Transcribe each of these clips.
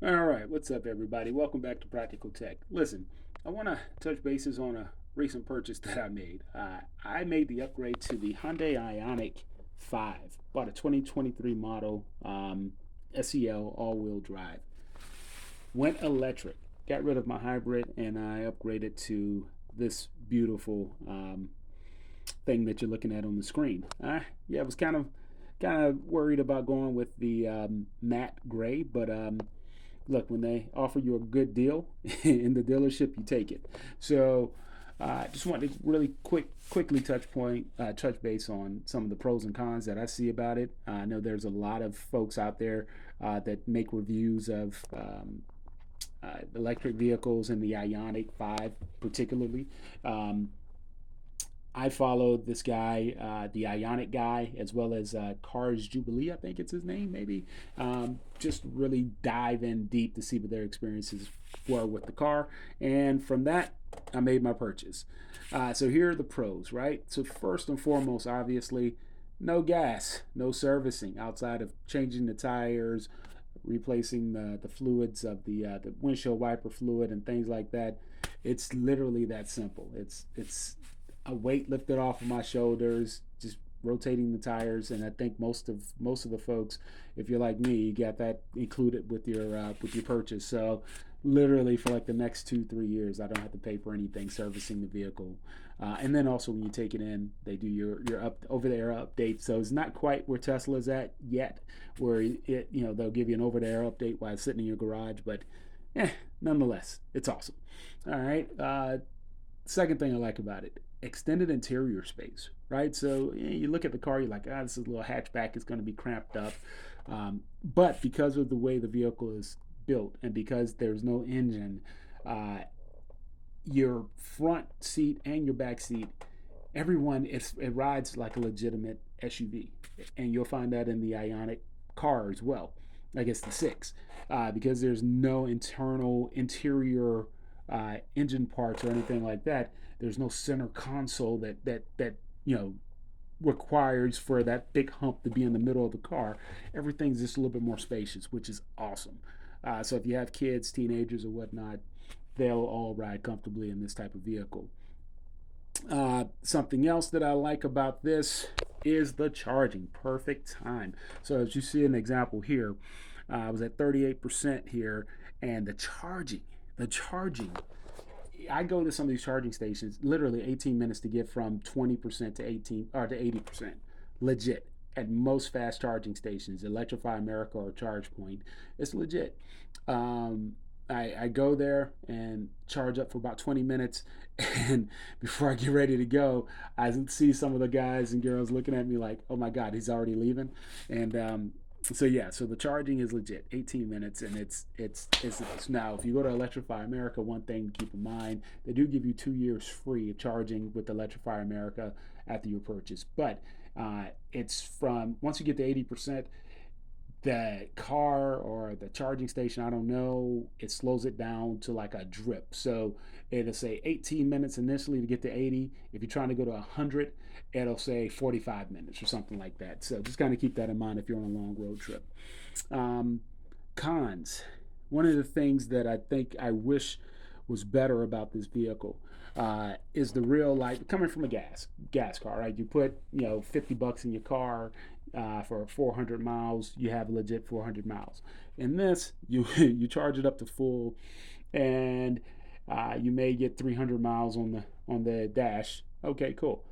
All right, what's up, everybody? Welcome back to Practical Tech. Listen, I want to touch bases on a recent purchase that I made. I made the upgrade to the Hyundai Ioniq 5. Bought a 2023 model SEL all-wheel drive. Went electric. Got rid of my hybrid and I upgraded to this beautiful thing that you're looking at on the screen. Yeah, I was kind of worried about going with the matte gray, but look, when they offer you a good deal in the dealership, you take it. So I just wanted to really quickly touch base on some of the pros and cons that I see about it. I know there's a lot of folks out there that make reviews of electric vehicles and the Ionic 5 particularly. Um, I followed this guy, the Ionic guy, as well as Cars Jubilee, I think it's his name, maybe. Just really dive in deep to see what their experiences were with the car. And from that, I made my purchase. So here are the pros, right? So, first and foremost, obviously, no gas, no servicing outside of changing the tires, replacing the fluids of the windshield wiper fluid and things like that. It's literally that simple. It's a weight lifted off of my shoulders, just rotating the tires, and I think most of the folks, if you're like me, you got that included with your purchase. So literally for like the next 2 3 years, I don't have to pay for anything servicing the vehicle. And then also when you take it in, they do your up over the air update. So it's not quite where Tesla's at yet, where they'll give you an over the air update while it's sitting in your garage, but nonetheless, it's awesome. All right. Second thing I like about it, extended interior space, right? So you look at the car, you're like, this is a little hatchback, it's going to be cramped up. But because of the way the vehicle is built and because there's no engine, uh, your front seat and your back seat, it rides like a legitimate SUV, and you'll find that in the Ionic car as well. I guess the six, because there's no internal interior engine parts or anything like that. There's no center console that you know requires for that big hump to be in the middle of the car. Everything's just a little bit more spacious, which is awesome. So if you have kids, teenagers, or whatnot, they'll all ride comfortably in this type of vehicle. Something else that I like about this is the charging. Perfect time. So as you see an example here, I was at 38% here, and the charging. I go to some of these charging stations, literally 18 minutes to get from 20% to 18 or to 80%. Legit. At most fast charging stations, Electrify America or ChargePoint, it's legit. Um, I go there and charge up for about 20 minutes. And before I get ready to go, I see some of the guys and girls looking at me like, oh my God, he's already leaving. And so yeah, so the charging is legit, 18 minutes, and it's now. If you go to Electrify America, one thing to keep in mind, they do give you 2 years free of charging with Electrify America after your purchase, but it's from once you get to 80%, the car or the charging station, I don't know, it slows it down to like a drip. So it'll say 18 minutes initially to get to 80. If you're trying to go to 100, it'll say 45 minutes or something like that. So just kind of keep that in mind if you're on a long road trip. Um, Cons. One of the things that I think I wish was better about this vehicle is the real life coming from a gas car, right? You put 50 bucks in your car for 400 miles, you have legit 400 miles. In this, you you charge it up to full, and you may get 300 miles on the dash. Okay, cool.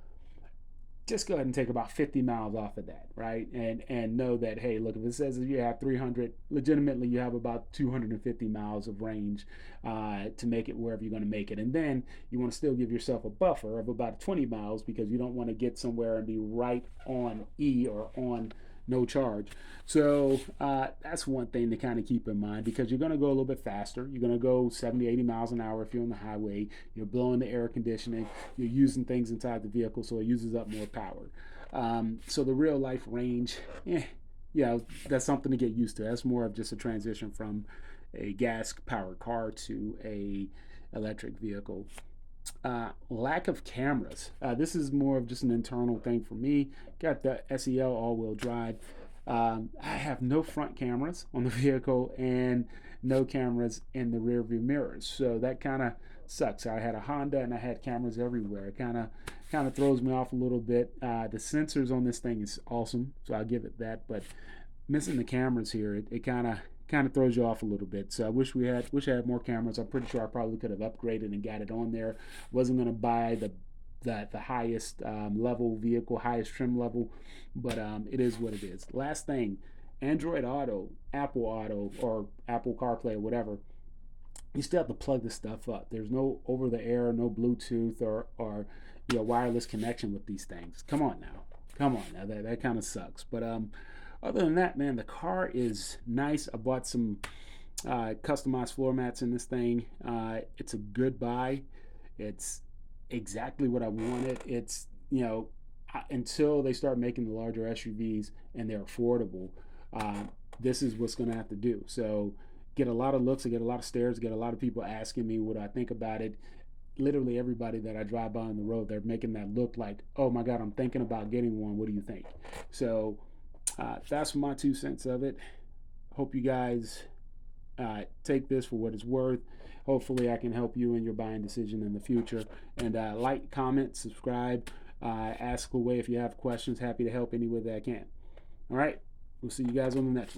Just go ahead and take about 50 miles off of that, right? And know that, hey, look, if it says you have 300, legitimately you have about 250 miles of range to make it wherever you're going to make it. And then you want to still give yourself a buffer of about 20 miles because you don't want to get somewhere and be right on E or on no charge. So that's one thing to kind of keep in mind because you're going to go a little bit faster. You're going to go 70, 80 miles an hour if you're on the highway. You're blowing the air conditioning. You're using things inside the vehicle, so it uses up more power. So the real life range, that's something to get used to. That's more of just a transition from a gas powered car to a electric vehicle. Lack of cameras. This is more of just an internal thing for me. Got the SEL all wheel drive. I have no front cameras on the vehicle and no cameras in the rear view mirrors. So that kind of sucks. I had a Honda and I had cameras everywhere. It kind of throws me off a little bit. The sensors on this thing is awesome, so I'll give it that. But missing the cameras here, it kind of throws you off a little bit. So I wish I had more cameras. I'm pretty sure I probably could have upgraded and got it on there. Wasn't gonna buy the highest level vehicle, highest trim level, but it is what it is. Last thing, Android Auto, Apple Auto, or Apple CarPlay or whatever. You still have to plug this stuff up. There's no over the air, no Bluetooth or wireless connection with these things. Come on now. That kind of sucks. But other than that, man, the car is nice. I bought some customized floor mats in this thing. It's a good buy. It's exactly what I wanted. It's until they start making the larger SUVs and they're affordable, uh, this is what's going to have to do. So get a lot of looks, I get a lot of stares, get a lot of people asking me what I think about it. Literally everybody that I drive by on the road, they're making that look like, oh my God, I'm thinking about getting one. What do you think? So that's my 2 cents of it. Hope you guys take this for what it's worth. Hopefully, I can help you in your buying decision in the future. And like, comment, subscribe, ask away if you have questions. Happy to help any way that I can. All right, we'll see you guys on the next one.